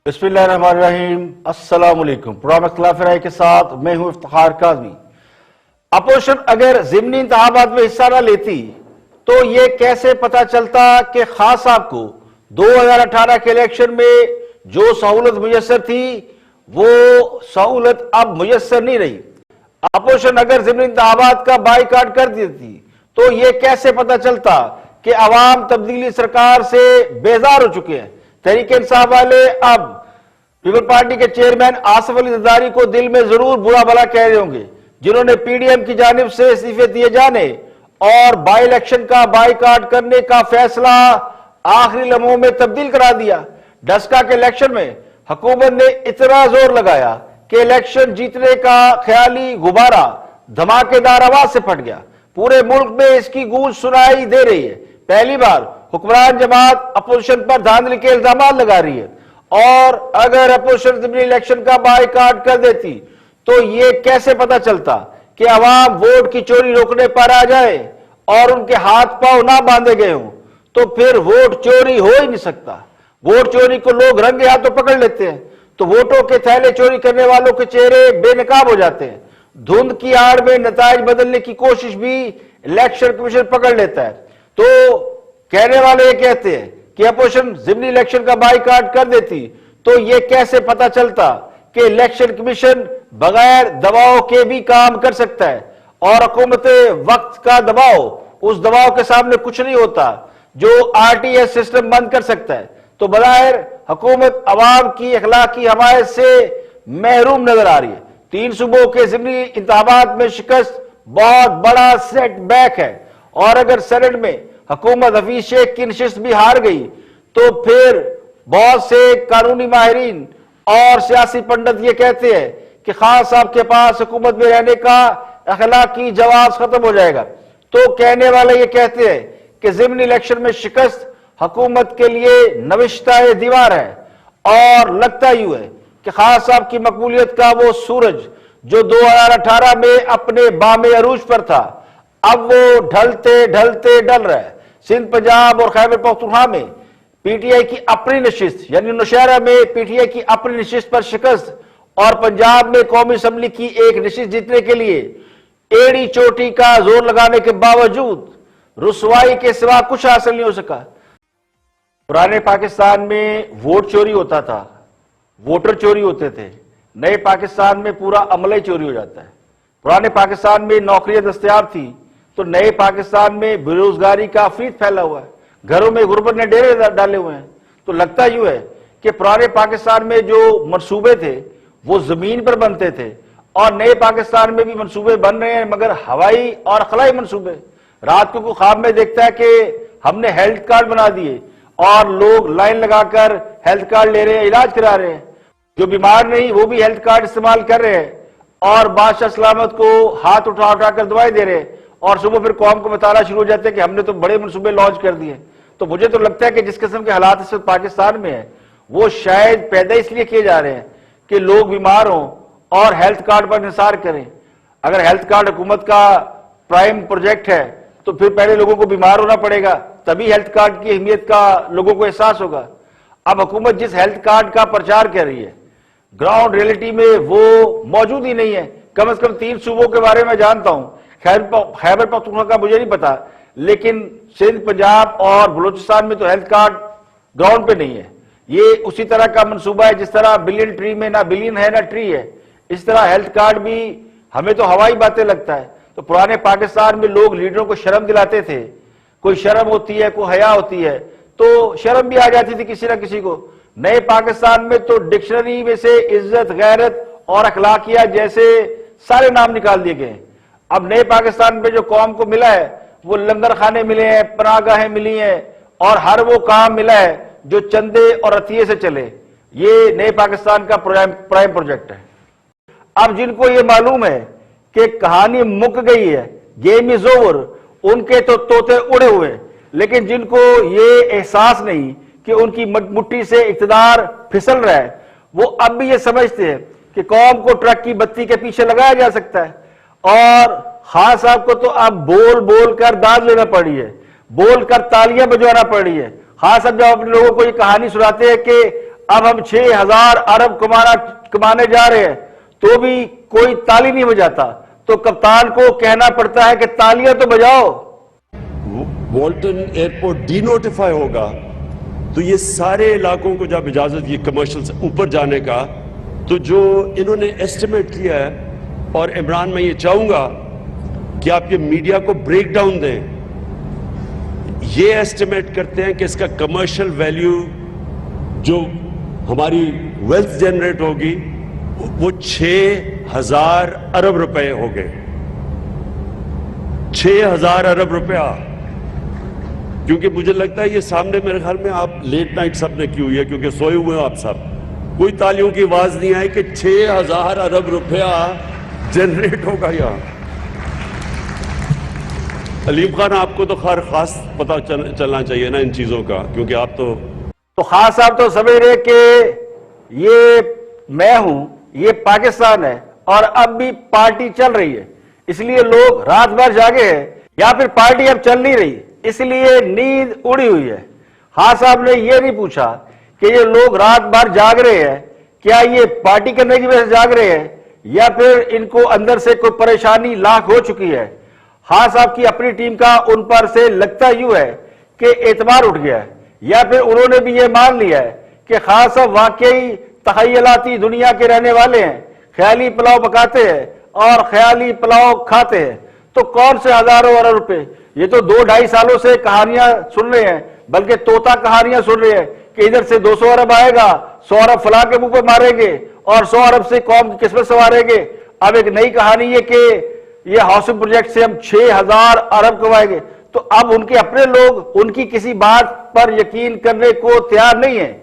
بسم اللہ الرحمن الرحیم۔ السلام علیکم۔ پروگرام اختلاف رائے کے ساتھ میں ہوں افتخار کاظمی۔ اپوزیشن اگر ضمنی انتخابات میں حصہ نہ لیتی تو یہ کیسے پتا چلتا کہ خان صاحب کو 2018 کے الیکشن میں جو سہولت میسر تھی وہ سہولت اب میسر نہیں رہی۔ اپوزیشن اگر ضمنی انتخابات کا بائیکاٹ کر دیتی تو یہ کیسے پتا چلتا کہ عوام تبدیلی سرکار سے بیزار ہو چکے ہیں۔ تحریک انصاف والے اب پیپل پارٹی کے چیئرمین آصف علی زرداری کو دل میں ضرور برا بھلا کہہ رہے ہوں گے، جنہوں نے پی ڈی ایم کی جانب سے استعفے دیے جانے اور بائی الیکشن کا بائیکاٹ کرنے کا فیصلہ آخری لمحوں میں تبدیل کرا دیا۔ ڈسکا کے الیکشن میں حکومت نے اتنا زور لگایا کہ الیکشن جیتنے کا خیالی غبارہ دھماکے دار آواز سے پھٹ گیا۔ پورے ملک میں اس کی گونج سنائی دے رہی ہے۔ پہلی بار حکمران جماعت اپوزیشن پر دھاندلی کے الزامات لگا رہی ہے، اور اگر اپوزیشن ضمنی الیکشن کا بائیکاٹ کر دیتی تو یہ کیسے پتا چلتا کہ عوام ووٹ کی چوری روکنے پر آ جائے اور ان کے ہاتھ پاؤں نہ باندھے گئے ہوں تو پھر ووٹ چوری ہو ہی نہیں سکتا۔ ووٹ چوری کو لوگ رنگے ہاتھوں پکڑ لیتے ہیں تو ووٹوں کے تھیلے چوری کرنے والوں کے چہرے بے نقاب ہو جاتے ہیں۔ دھند کی آڑ میں نتائج بدلنے کی کوشش بھی الیکشن کمیشن پکڑ لیتا ہے۔ تو کہنے والے یہ کہتے ہیں کہ اپوزیشن ضمنی الیکشن کا بائیکاٹ کر دیتی تو یہ کیسے پتا چلتا کہ الیکشن کمیشن بغیر دباؤ کے بھی کام کر سکتا ہے، اور حکومت وقت کا دباؤ اس دباؤ کے سامنے کچھ نہیں ہوتا جو آر ٹی ایس سسٹم بند کر سکتا ہے۔ تو بظاہر حکومت عوام کی اخلاقی حمایت سے محروم نظر آ رہی ہے۔ 3 صوبوں کے ضمنی انتخابات میں شکست بہت بڑا سیٹ بیک ہے، اور اگر سینٹ میں حکومت حفیظ شیخ کی نشست بھی ہار گئی تو پھر بہت سے قانونی ماہرین اور سیاسی پنڈت یہ کہتے ہیں کہ خان صاحب کے پاس حکومت میں رہنے کا اخلاقی جواز ختم ہو جائے گا۔ تو کہنے والے یہ کہتے ہیں کہ ضمنی الیکشن میں شکست حکومت کے لیے نوشتہ دیوار ہے، اور لگتا یوں ہے کہ خان صاحب کی مقبولیت کا وہ سورج جو 2018 میں اپنے بام عروج پر تھا اب وہ ڈھلتے ڈھلتے ڈل رہا ہے۔ سندھ، پنجاب اور خیبر پختونخوا میں پی ٹی آئی کی اپنی نشست یعنی نوشہرہ میں پی ٹی آئی کی اپنی نشست پر شکست، اور پنجاب میں قومی اسمبلی کی ایک نشست جیتنے کے لیے ایڑی چوٹی کا زور لگانے کے باوجود رسوائی کے سوا کچھ حاصل نہیں ہو سکا۔ پرانے پاکستان میں ووٹ چوری ہوتا تھا، ووٹر چوری ہوتے تھے۔ نئے پاکستان میں پورا عملہ ہی چوری ہو جاتا ہے۔ پرانے پاکستان میں نوکریاں دستیاب تھی تو نئے پاکستان میں بے روزگاری کا افیت پھیلا ہوا ہے، گھروں میں غربت نے ڈیرے ڈالے ہوئے ہیں۔ تو لگتا یوں ہے کہ پرانے پاکستان میں جو منصوبے تھے وہ زمین پر بنتے تھے، اور نئے پاکستان میں بھی منصوبے بن رہے ہیں مگر ہوائی اور خلائی منصوبے۔ رات کو خواب میں دیکھتا ہے کہ ہم نے ہیلتھ کارڈ بنا دیے اور لوگ لائن لگا کر ہیلتھ کارڈ لے رہے ہیں، علاج کرا رہے ہیں۔ جو بیمار نہیں وہ بھی ہیلتھ کارڈ استعمال کر رہے ہیں، اور بادشاہ سلامت کو ہاتھ اٹھا اٹھا کر دعائیں دے رہے ہیں، اور صبح پھر قوم کو بتانا شروع ہو جاتے ہیں کہ ہم نے تو بڑے منصوبے لانچ کر دیے۔ تو مجھے تو لگتا ہے کہ جس قسم کے حالات اس وقت پاکستان میں ہیں وہ شاید پیدا اس لیے کیے جا رہے ہیں کہ لوگ بیمار ہوں اور ہیلتھ کارڈ پر انحصار کریں۔ اگر ہیلتھ کارڈ حکومت کا پرائم پروجیکٹ ہے تو پھر پہلے لوگوں کو بیمار ہونا پڑے گا، تبھی ہیلتھ کارڈ کی اہمیت کا لوگوں کو احساس ہوگا۔ اب حکومت جس ہیلتھ کارڈ کا پرچار کر رہی ہے گراؤنڈ ریئلٹی میں وہ موجود ہی نہیں ہے۔ کم از کم 3 صوبوں کے بارے میں جانتا ہوں، خیبر پختونخوا کا مجھے نہیں پتا، لیکن سندھ، پنجاب اور بلوچستان میں تو ہیلتھ کارڈ گراؤنڈ پہ نہیں ہے۔ یہ اسی طرح کا منصوبہ ہے جس طرح بلین ٹری میں نہ بلین ہے نہ ٹری ہے، اس طرح ہیلتھ کارڈ بھی ہمیں تو ہوائی باتیں لگتا ہے۔ تو پرانے پاکستان میں لوگ لیڈروں کو شرم دلاتے تھے، کوئی شرم ہوتی ہے، کوئی حیا ہوتی ہے، تو شرم بھی آ جاتی تھی کسی نہ کسی کو۔ نئے پاکستان میں تو ڈکشنری میں سے عزت، غیرت اور اخلاقیات جیسے سارے نام نکال دیے گئے ہیں۔ اب نئے پاکستان میں جو قوم کو ملا ہے وہ لنگر خانے ملے ہیں، پناہ گاہیں ملی ہیں، اور ہر وہ کام ملا ہے جو چندے اور عطیے سے چلے۔ یہ نئے پاکستان کا پرائم پروجیکٹ ہے۔ اب جن کو یہ معلوم ہے کہ کہانی مک گئی ہے، گیم از اوور، ان کے تو طوطے اڑے ہوئے، لیکن جن کو یہ احساس نہیں کہ ان کی مٹھی سے اقتدار پھسل رہا ہے، وہ اب بھی یہ سمجھتے ہیں کہ قوم کو ٹرک کی بتی کے پیچھے لگایا جا سکتا ہے۔ اور خان صاحب کو تو اب بول بول کر داد لینا پڑی ہے، بول کر تالیاں بجوانا پڑی ہے۔ خان صاحب جب اپنے لوگوں کو یہ کہانی سناتے ہیں کہ اب ہم 6,000 ارب کمانے جا رہے ہیں تو بھی کوئی تالی نہیں بجاتا، تو کپتان کو کہنا پڑتا ہے کہ تالیاں تو بجاؤ۔ والٹن ایئرپورٹ ڈی نوٹیفائی ہوگا تو یہ سارے علاقوں کو جب اجازت یہ کمرشل سے اوپر جانے کا، تو جو انہوں نے ایسٹیمیٹ کیا ہے، اور عمران میں یہ چاہوں گا کہ آپ یہ میڈیا کو بریک ڈاؤن دیں، یہ ایسٹیمیٹ کرتے ہیں کہ اس کا کمرشل ویلیو جو ہماری ویلتھ جنریٹ ہوگی وہ 6,000 ارب روپے ہو گئے۔ 6,000 ارب روپیہ، کیونکہ مجھے لگتا ہے یہ سامنے میرے خیال میں آپ لیٹ نائٹ سب نے کی ہوئی ہے کیونکہ سوئے ہوئے ہیں آپ سب، کوئی تالیوں کی آواز نہیں آئی کہ 6,000 ارب روپیہ جنریٹ ہوگا یہاں۔ علیم خان آپ کو تو خاص پتہ چلنا چاہیے نا ان چیزوں کا، کیونکہ آپ تو خان صاحب تو سمجھ رہے کہ یہ میں ہوں، یہ پاکستان ہے اور اب بھی پارٹی چل رہی ہے اس لیے لوگ رات بھر جاگے ہیں، یا پھر پارٹی اب چل نہیں رہی اس لیے نیند اڑی ہوئی ہے۔ خان صاحب نے یہ نہیں پوچھا کہ یہ لوگ رات بھر جاگ رہے ہیں کیا یہ پارٹی کرنے کی وجہ سے جاگ رہے ہیں یا پھر ان کو اندر سے کوئی پریشانی لاحق ہو چکی ہے۔ خان صاحب کی اپنی ٹیم کا ان پر سے لگتا یوں ہے کہ اعتبار اٹھ گیا ہے، یا پھر انہوں نے بھی یہ مان لیا ہے کہ خان صاحب واقعی تخیلاتی دنیا کے رہنے والے ہیں، خیالی پلاؤ پکاتے ہیں اور خیالی پلاؤ کھاتے ہیں۔ تو کون سے ہزاروں ارب روپے، یہ تو 2-2.5 سالوں سے کہانیاں سن رہے ہیں، بلکہ طوطا کہانیاں سن رہے ہیں کہ ادھر سے 200 ارب آئے گا، 100 ارب فلاں کے منہ پہ ماریں گے اور 100 ارب سے قوم کی قسمت سنواریں گے۔ اب ایک نئی کہانی یہ کہ یہ ہاؤسنگ پروجیکٹ سے ہم 6,000 ارب کمائیں گے، تو اب ان کے اپنے لوگ ان کی کسی بات پر یقین کرنے کو تیار نہیں ہیں۔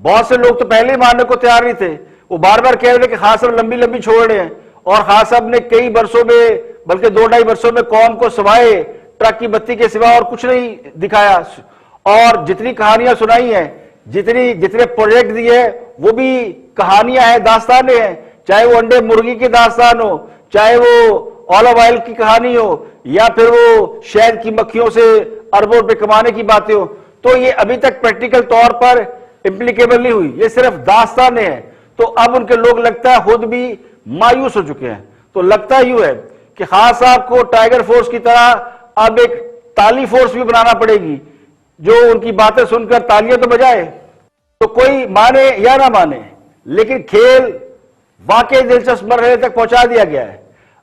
بہت سے لوگ تو پہلے ہی ماننے کو تیار نہیں تھے، وہ بار بار کہہ رہے کہ خان صاحب لمبی لمبی چھوڑ رہے ہیں، اور خان صاحب نے کئی برسوں میں بلکہ 2-2.5 برسوں میں قوم کو سوائے ٹرک کی بتی کے سوا اور کچھ نہیں دکھایا، اور جتنی کہانیاں سنائی ہیں، جتنے پروجیکٹ دیے وہ بھی کہانیاں ہیں، داستانیں ہیں، چاہے وہ انڈے مرغی کی داستان ہو، چاہے وہ آلو آئل کی کہانی ہو، یا پھر وہ شہد کی مکھیوں سے اربوں روپے کمانے کی باتیں ہو، تو یہ ابھی تک پریکٹیکل طور پر امپلیکیبل نہیں ہوئی، یہ صرف داستانیں ہیں۔ تو اب ان کے لوگ لگتا ہے خود بھی مایوس ہو چکے ہیں۔ تو لگتا یوں ہے کہ خان صاحب کو ٹائیگر فورس کی طرح اب ایک تالی فورس بھی بنانا پڑے گی جو ان کی باتیں سن کر تالیاں تو بجائے، تو کوئی مانے یا نہ مانے، لیکن کھیل واقعی دلچسپ مرحلے تک پہنچا دیا گیا ہے۔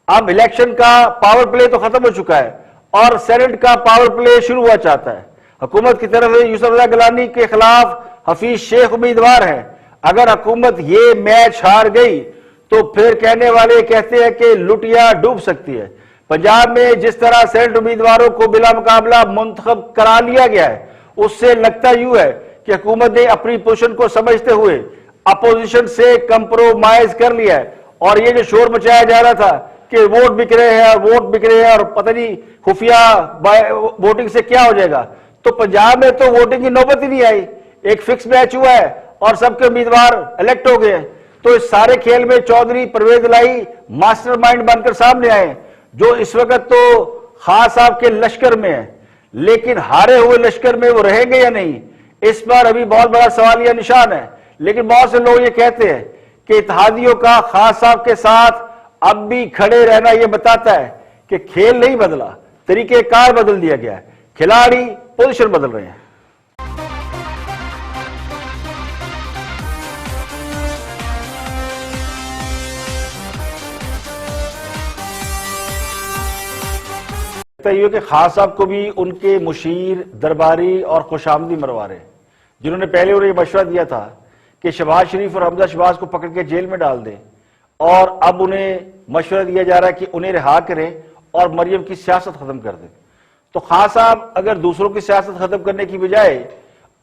اب الیکشن کا پاور پلے تو ختم ہو چکا ہے اور سینٹ کا پاور پلے شروع ہوا چاہتا ہے۔ حکومت کی طرف سے یوسف رضا گیلانی کے خلاف حفیظ شیخ امیدوار ہیں۔ اگر حکومت یہ میچ ہار گئی تو پھر کہنے والے کہتے ہیں کہ لٹیا ڈوب سکتی ہے۔ پنجاب میں جس طرح سینٹ امیدواروں کو بلا مقابلہ منتخب کرا لیا گیا ہے، اس سے لگتا یوں ہے کہ حکومت نے اپنی پوزیشن کو سمجھتے ہوئے اپوزیشن سے کمپرومائز کر لیا ہے، اور یہ جو شور مچایا جا رہا تھا کہ ووٹ بک رہے ہیں اور پتہ نہیں خفیہ ووٹنگ سے کیا ہو جائے گا، تو پنجاب میں تو ووٹنگ کی نوبت ہی نہیں آئی، ایک فکس میچ ہوا ہے اور سب کے امیدوار الیکٹ ہو گئے۔ تو اس سارے کھیل میں چودھری پرویز الہی ماسٹر مائنڈ بن کر سامنے آئے، جو اس وقت تو خان صاحب کے لشکر میں ہے، لیکن ہارے ہوئے لشکر میں وہ رہیں گے یا نہیں، اس پر ابھی بہت بڑا سوالیہ نشان ہے۔ لیکن بہت سے لوگ یہ کہتے ہیں کہ اتحادیوں کا خان صاحب کے ساتھ اب بھی کھڑے رہنا یہ بتاتا ہے کہ کھیل نہیں بدلا، طریقہ کار بدل دیا گیا ہے، کھلاڑی پوزیشن بدل رہے ہیں۔ یہ کہ خان صاحب کو بھی ان کے مشیر درباری اور خوش آمدی مروا رہے ہیں، جنہوں نے پہلے انہیں یہ مشورہ دیا تھا کہ شہباز شریف اور حمزہ شہباز کو پکڑ کے جیل میں ڈال دیں، اور اب انہیں مشورہ دیا جا رہا ہے کہ انہیں رہا کریں اور مریم کی سیاست ختم کر دیں۔ تو خان صاحب اگر دوسروں کی سیاست ختم کرنے کی بجائے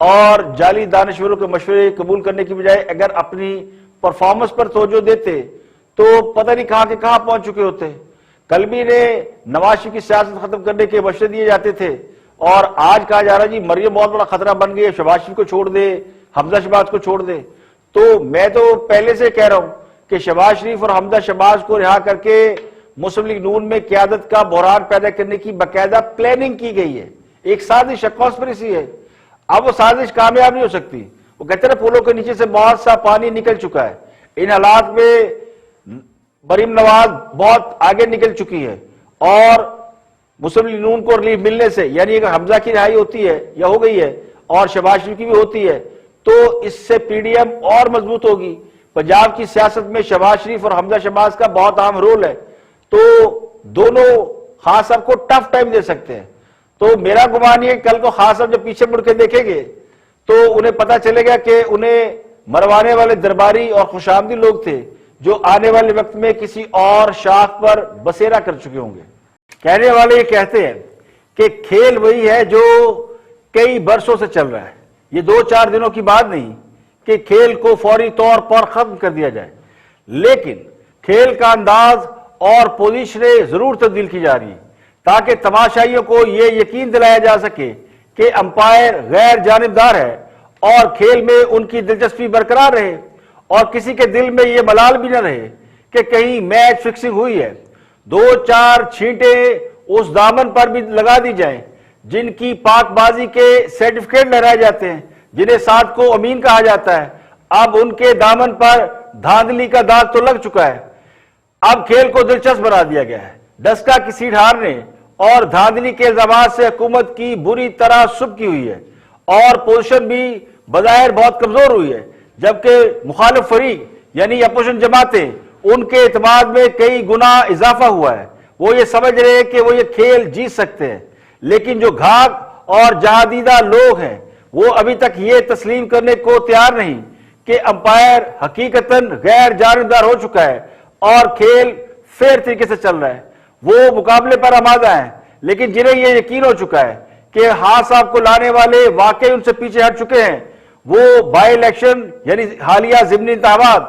اور جعلی دانشوروں کے مشورے قبول کرنے کی بجائے اگر اپنی پرفارمنس پر توجہ دیتے تو پتہ نہیں کہاں کے کہاں پہنچ چکے ہوتے۔ کل بھی نے نواز شریف کی سیاست ختم کرنے کے مشورے دیے جاتے تھے، اور آج کہا جا رہا ہے جی مریم بہت بڑا خطرہ بن گئی ہے، شہباز شریف کو چھوڑ دے، حمزہ شہباز کو چھوڑ دے۔ تو میں تو پہلے سے کہہ رہا ہوں کہ شہباز شریف اور حمزہ شہباز کو رہا کر کے مسلم لیگ نون میں قیادت کا بحران پیدا کرنے کی باقاعدہ پلاننگ کی گئی ہے، ایک سازش ہے، کانسپریسی ہے۔ اب وہ سازش کامیاب نہیں ہو سکتی، وہ کہتے ہیں پولوں کے نیچے سے بہت سا پانی نکل چکا ہے. ان حالات میں مریم نواز بہت آگے نکل چکی ہے اور مسلم لیگ نون کو ریلیف ملنے سے، یعنی اگر حمزہ کی رہائی ہوتی ہے یا ہو گئی ہے اور شہباز شریف کی بھی ہوتی ہے تو اس سے پی ڈی ایم اور مضبوط ہوگی. پنجاب کی سیاست میں شہباز شریف اور حمزہ شہباز کا بہت اہم رول ہے، تو دونوں خان صاحب کو ٹف ٹائم دے سکتے ہیں. تو میرا گمان یہ کل کو خان صاحب جب پیچھے مڑ کے دیکھیں گے تو انہیں پتا چلے گا کہ انہیں مروانے والے درباری اور خوش آمدید لوگ تھے جو آنے والے وقت میں کسی اور شاخ پر بسیرا کر چکے ہوں گے. کہنے والے یہ کہتے ہیں کہ کھیل وہی ہے جو کئی برسوں سے چل رہا ہے. یہ 2-4 دنوں کی بات نہیں کہ کھیل کو فوری طور پر ختم کر دیا جائے، لیکن کھیل کا انداز اور پوزیشنیں ضرور تبدیل کی جا رہی ہیں تاکہ تماشائیوں کو یہ یقین دلایا جا سکے کہ امپائر غیر جانبدار ہے اور کھیل میں ان کی دلچسپی برقرار رہے اور کسی کے دل میں یہ ملال بھی نہ رہے کہ کہیں میچ فکسنگ ہوئی ہے. 2-4 چھینٹیں اس دامن پر بھی لگا دی جائیں جن کی پاک بازی کے سرٹیفکیٹ لہرائے جاتے ہیں، جنہیں ساتھ کو امین کہا جاتا ہے. اب ان کے دامن پر دھاندلی کا داغ تو لگ چکا ہے. اب کھیل کو دلچسپ بنا دیا گیا ہے. ڈسکا کی سیٹ ہارنے اور دھاندلی کے الزامات سے حکومت کی بری طرح سبکی ہوئی ہے اور پوزیشن بھی بظاہر بہت کمزور ہوئی ہے، جبکہ مخالف فریق یعنی اپوزیشن جماعتیں ان کے اعتماد میں کئی گنا اضافہ ہوا ہے. وہ یہ سمجھ رہے ہیں کہ وہ یہ کھیل جیت سکتے ہیں، لیکن جو گھاگ اور جہادیدہ لوگ ہیں وہ ابھی تک یہ تسلیم کرنے کو تیار نہیں کہ امپائر حقیقتاً غیر جانبدار ہو چکا ہے اور کھیل فیئر طریقے سے چل رہا ہے. وہ مقابلے پر آمادہ ہیں، لیکن جنہیں یہ یقین ہو چکا ہے کہ ہاں صاحب کو لانے والے واقعی ان سے پیچھے ہٹ چکے ہیں، وہ بائی الیکشن یعنی حالیہ ضمنی انتخابات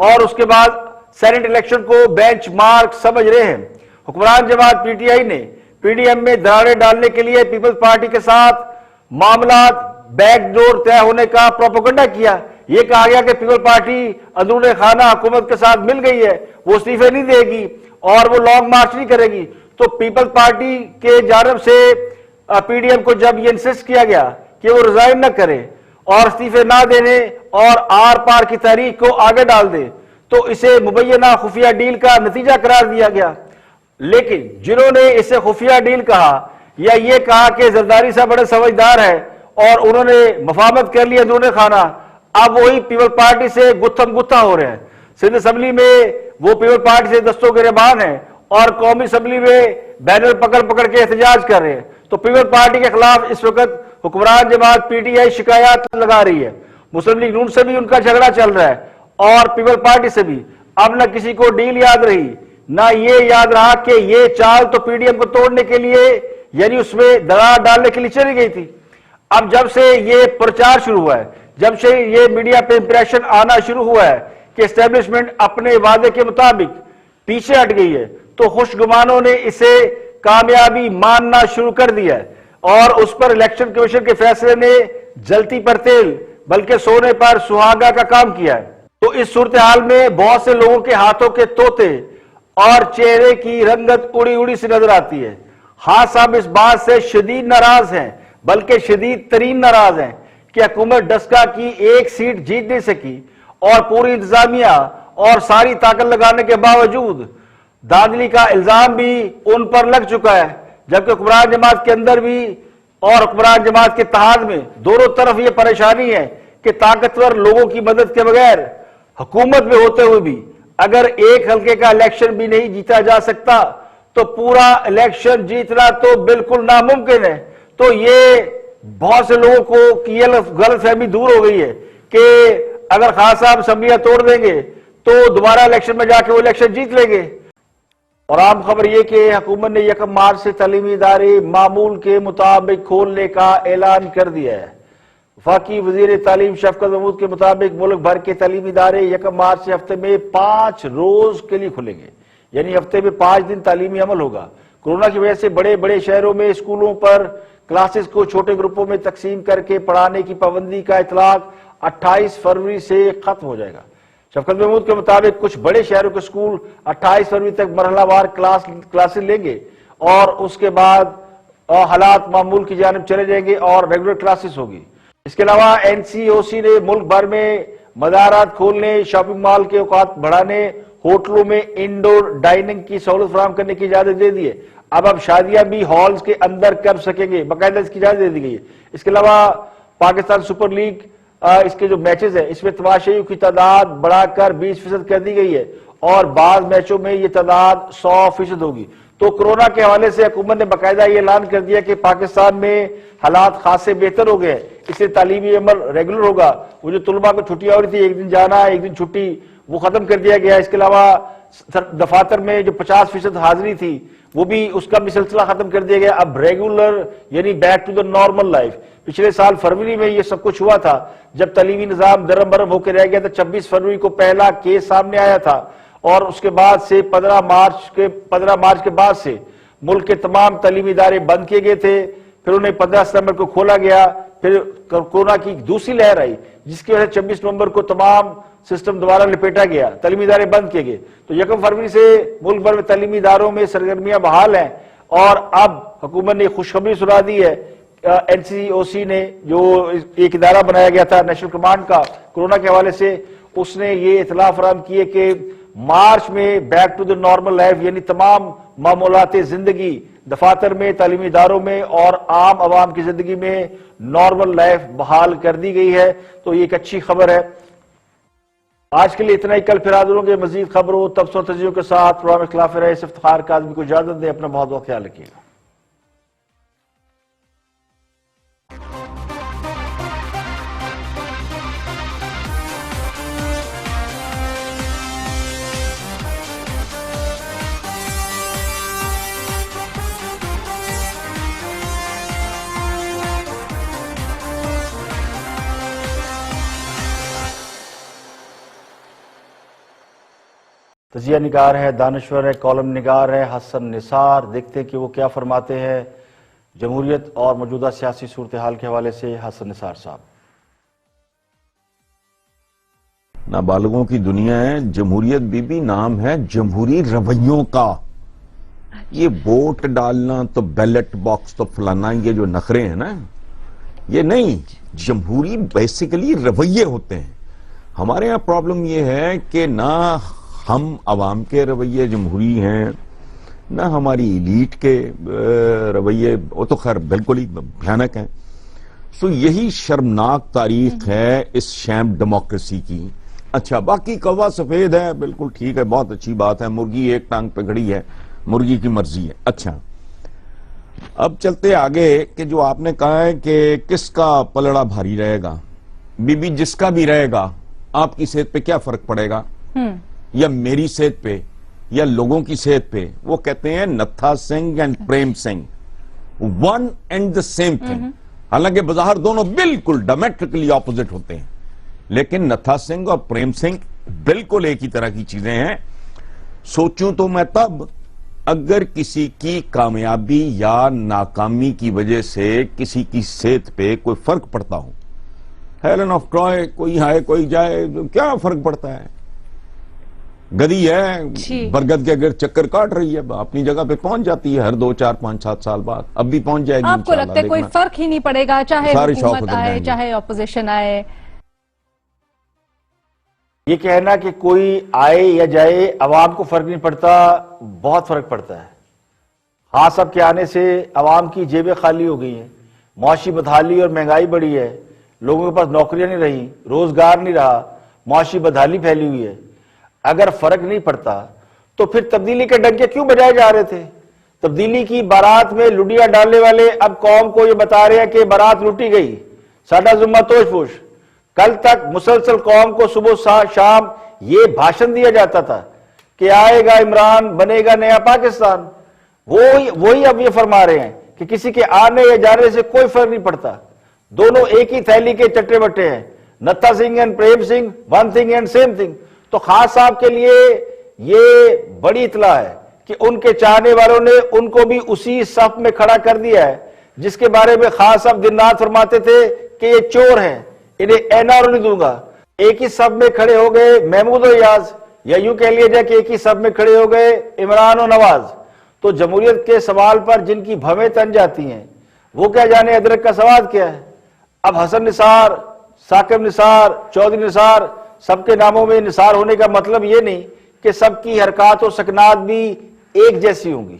اور اس کے بعد سینٹ الیکشن کو بینچ مارک سمجھ رہے ہیں. حکمران جماعت پی ٹی آئی نے پی ڈی ایم میں دراڑیں ڈالنے کے لیے پیپلز پارٹی کے ساتھ معاملات بیک ڈور طے ہونے کا پروپیگنڈا کیا. یہ کہا گیا کہ پیپل پارٹی اندرون خانہ حکومت کے ساتھ مل گئی ہے، وہ استعفے نہیں دے گی اور وہ لانگ مارچ نہیں کرے گی. تو پیپل پارٹی کے جانب سے پی ڈی ایم کو جب یہ انسسٹ کیا گیا کہ وہ ریزائن نہ کرے اور استعفے نہ دینے اور آر پار کی تحریک کو آگے ڈال دے تو اسے مبینہ خفیہ ڈیل کا نتیجہ قرار دیا گیا. لیکن جنہوں نے اسے خفیہ ڈیل کہا یا یہ کہا کہ زرداری صاحب بڑے سمجھدار ہیں اور انہوں نے مفاہمت کر لی اندرون خانہ، اب وہی پیپل پارٹی سے گتھم گتھا ہو رہے ہیں. سندھ اسمبلی میں وہ پیپل پارٹی سے دستوں گریبان ہیں اور قومی اسمبلی میں بینر پکڑ پکڑ کے احتجاج کر رہے ہیں. تو پیپل پارٹی کے خلاف اس وقت حکمران جماعت پی ٹی آئی شکایات لگا رہی ہے. مسلم لیگ نون سے بھی ان کا جھگڑا چل رہا ہے اور پیپل پارٹی سے بھی. اب نہ کسی کو ڈیل یاد رہی، نہ یہ یاد رہا کہ یہ چال تو پی ڈی ایم کو توڑنے کے لیے یعنی اس میں دراڑ ڈالنے کے لیے چلی گئی تھی. اب جب سے یہ پرچار شروع ہوا ہے، جب سے یہ میڈیا پہ امپریشن آنا شروع ہوا ہے کہ اسٹیبلشمنٹ اپنے وعدے کے مطابق پیچھے ہٹ گئی ہے، تو خوش گمانوں نے اسے کامیابی ماننا شروع کر دیا ہے اور اس پر الیکشن کمیشن کے فیصلے نے جلتی پر تیل بلکہ سونے پر سہاگا کا کام کیا ہے. تو اس صورتحال میں بہت سے لوگوں کے ہاتھوں کے طوطے اور چہرے کی رنگت اڑی اڑی سی نظر آتی ہے. ہاں صاحب اس بات سے شدید ناراض ہیں، بلکہ شدید ترین ناراض ہیں کہ حکومت ڈسکا کی ایک سیٹ جیت نہیں سکی اور پوری انتظامیہ اور ساری طاقت لگانے کے باوجود دھاندلی کا الزام بھی ان پر لگ چکا ہے. جبکہ حکمران جماعت کے اندر بھی اور حکمران جماعت کے اتحاد میں دونوں طرف یہ پریشانی ہے کہ طاقتور لوگوں کی مدد کے بغیر حکومت میں ہوتے ہوئے بھی اگر ایک حلقے کا الیکشن بھی نہیں جیتا جا سکتا تو پورا الیکشن جیتنا تو بالکل ناممکن ہے. تو یہ بہت سے لوگوں کو یہ غلط فہمی دور ہو گئی ہے کہ اگر خان صاحب اسمبلیاں توڑ دیں گے تو دوبارہ الیکشن میں جا کے وہ الیکشن جیت لیں گے. اور عام خبر یہ کہ حکومت نے 1 مارچ سے تعلیمی ادارے معمول کے مطابق کھولنے کا اعلان کر دیا ہے. وفاقی وزیر تعلیم شفقت محمود کے مطابق ملک بھر کے تعلیمی ادارے 1 مارچ سے ہفتے میں 5 روز کے لیے کھلیں گے، یعنی ہفتے میں 5 دن تعلیمی عمل ہوگا. کورونا کی وجہ سے بڑے بڑے شہروں میں اسکولوں پر کلاسز کو چھوٹے گروپوں میں تقسیم کر کے پڑھانے کی پابندی کا اطلاق 28 فروری سے ختم ہو جائے گا. شفقت محمود کے مطابق کچھ بڑے شہروں کے اسکول 28 فروری تک مرحلہ وار کلاسز لیں گے اور اس کے بعد حالات معمول کی جانب چلے جائیں گے اور ریگولر کلاسز ہوگی. اس کے علاوہ این سی او سی نے ملک بھر میں مزارات کھولنے، شاپنگ مال کے اوقات بڑھانے، ہوٹلوں میں انڈور ڈائننگ کی سہولت فراہم کرنے کی اجازت دے دی ہے۔ اب شادیاں بھی ہالز کے اندر کر سکیں گے، باقاعدہ اس کی اجازت دے دی گئی ہے۔ اس کے علاوہ پاکستان سپر لیگ اس کے جو میچز ہیں اس میں تماشائیوں کی تعداد بڑھا کر 20% کر دی گئی ہے اور بعض میچوں میں یہ تعداد 100% ہوگی۔ تو کرونا کے حوالے سے حکومت نے باقاعدہ یہ اعلان کر دیا کہ پاکستان میں حالات خاصے بہتر ہو گئے ہیں، اس سے تعلیمی عمل ریگولر ہوگا۔ وہ جو طلباء کو چھٹیاں ہو رہی تھی، ایک دن جانا ایک دن چھٹی، وہ ختم کر دیا گیا۔ اس کے علاوہ دفاتر میں جو 50% حاضری تھی وہ بھی اس کا بھی سلسلہ ختم کر دیا گیا۔ اب ریگولر یعنی back to the normal life. پچھلے سال فروری میں یہ سب کچھ ہوا تھا جب تعلیمی نظام درم برم ہو کے رہ گیا تھا۔ 26 فروری کو پہلا کیس سامنے آیا تھا اور اس کے بعد سے 15 مارچ کے بعد سے ملک کے تمام تعلیمی ادارے بند کیے گئے تھے، پھر انہیں 15 ستمبر کو کھولا گیا، پھر کورونا کی دوسری لہر آئی جس کی وجہ سے 26 نومبر کو تمام سسٹم دوبارہ لپیٹا گیا، تعلیمی ادارے بند کیے گئے۔ تو 1 فروری سے ملک بھر میں تعلیمی اداروں میں سرگرمیاں بحال ہیں اور اب حکومت نے خوشخبری سنا دی ہے۔ این سی او سی نے جو ایک ادارہ بنایا گیا تھا نیشنل کمانڈ کا کورونا کے حوالے سے، اس نے یہ اطلاع فراہم کی ہے کہ مارچ میں back to the normal life یعنی تمام معمولات زندگی دفاتر میں، تعلیمی اداروں میں اور عام عوام کی زندگی میں نارمل لائف بحال کر دی گئی ہے۔ تو یہ ایک اچھی خبر ہے۔ آج کے لیے اتنا ہی، کل پھر حاضر ہوں گے مزید خبروں، تبصروں اور تجزیوں کے ساتھ۔ پروگرام خلاف رائے سے افتخار کاظمی کو اجازت دیں، اپنا بہت بہت خیال رکھیے گا۔ تجزیہ نگار ہے، دانشور ہے، کالم نگار ہے حسن نثار۔ دیکھتے ہیں کہ وہ کیا فرماتے ہیں جمہوریت اور موجودہ سیاسی صورتحال کے حوالے سے۔ حسن نثار صاحب۔ نابالغوں کی دنیا ہے، جمہوریت بھی نام ہے جمہوری رویوں کا۔ یہ ووٹ ڈالنا تو بیلٹ باکس تو فلانا، یہ جو نخرے ہیں نا، یہ نہیں، جمہوری بیسیکلی رویے ہوتے ہیں۔ ہمارے ہاں پرابلم یہ ہے کہ نہ ہم عوام کے رویے جمہوری ہیں، نہ ہماری ایلیٹ کے رویے، وہ تو خیر بالکل ہی بھیانک ہیں۔ سو یہی شرمناک تاریخ ہے اس شیم ڈیموکریسی کی۔ اچھا، باقی کوا سفید ہے، بالکل ٹھیک ہے، بہت اچھی بات ہے، مرغی ایک ٹانگ پہ کھڑی ہے، مرغی کی مرضی ہے۔ اچھا، اب چلتے آگے کہ جو آپ نے کہا ہے کہ کس کا پلڑا بھاری رہے گا، بی جس کا بھی رہے گا، آپ کی صحت پہ کیا فرق پڑے گا، یا میری صحت پہ یا لوگوں کی صحت پہ؟ وہ کہتے ہیں Natha Singh and Prem Singh one and the same thing, حالانکہ بظاہر دونوں بالکل ڈائمیٹرکلی اپوزٹ ہوتے ہیں، لیکن نتھا سنگھ اور پریم سنگھ بالکل ایک ہی طرح کی چیزیں ہیں۔ سوچوں تو میں تب اگر کسی کی کامیابی یا ناکامی کی وجہ سے کسی کی صحت پہ کوئی فرق پڑتا ہو، ہیلن آف ٹرائے، کوئی آئے کوئی جائے، کیا فرق پڑتا ہے؟ گدی ہے، برگد کے اگر چکر کاٹ رہی ہے، اپنی جگہ پہ پہنچ جاتی ہے ہر 2 4 5 7 سال بعد، اب بھی پہنچ جائے گی۔ آپ کو لگتا ہے کوئی فرق ہی نہیں پڑے گا، چاہے حکومت آئے چاہے اپوزیشن آئے؟ یہ کہنا کہ کوئی آئے یا جائے عوام کو فرق نہیں پڑتا، بہت فرق پڑتا ہے۔ خاص اب کے آنے سے عوام کی جیبیں خالی ہو گئی ہیں، معاشی بدحالی اور مہنگائی بڑھی ہے، لوگوں کے پاس نوکریاں نہیں رہی، روزگار نہیں رہا، معاشی بدحالی پھیلی ہوئی ہے۔ اگر فرق نہیں پڑتا تو پھر تبدیلی کے ڈنکے کیوں بجائے جا رہے تھے؟ تبدیلی کی بارات میں لڈیاں ڈالنے والے اب قوم کو یہ بتا رہے ہیں کہ بارات لوٹی گئی، ساڈا ذمہ توش پوش۔ کل تک مسلسل قوم کو صبح شام یہ بھاشن دیا جاتا تھا کہ آئے گا عمران، بنے گا نیا پاکستان۔ وہی اب یہ فرما رہے ہیں کہ کسی کے آنے یا جانے سے کوئی فرق نہیں پڑتا، دونوں ایک ہی تھیلی کے چٹے بٹے ہیں، Natha Singh and Prem Singh, one thing and same thing. تو خان صاحب کے لیے یہ بڑی اطلاع ہے کہ ان کے چاہنے والوں نے ان کو بھی اسی صف میں کھڑا کر دیا ہے جس کے بارے میں خان صاحب دن رات فرماتے تھے کہ یہ چور ہیں، انہیں اینار نہیں دوں گا۔ ایک ہی صف میں کھڑے ہو گئے محمود و ریاض، یا یوں کہہ لیا جائے کہ ایک ہی صف میں کھڑے ہو گئے عمران و نواز۔ تو جمہوریت کے سوال پر جن کی بھویں تن جاتی ہیں، وہ کیا جانے ادرک کا سواد کیا ہے۔ اب حسن نثار، ثاقب نثار، چودھری نثار، سب کے ناموں میں نثار ہونے کا مطلب یہ نہیں کہ سب کی حرکات و سکنات بھی ایک جیسی ہوں گی۔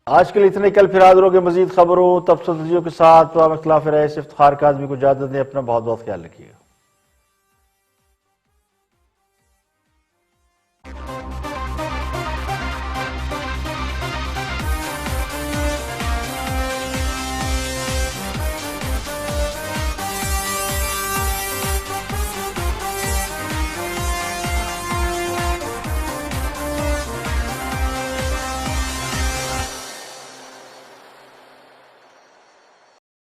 آج کے لیے اتنے، کل پھر حاضر ہوگے مزید خبروں تبصروں کے ساتھ۔ پروگرام اختلاف رائے سے افتخار کاظمی کو اجازت دیں، اپنا بہت بہت خیال رکھیے گا۔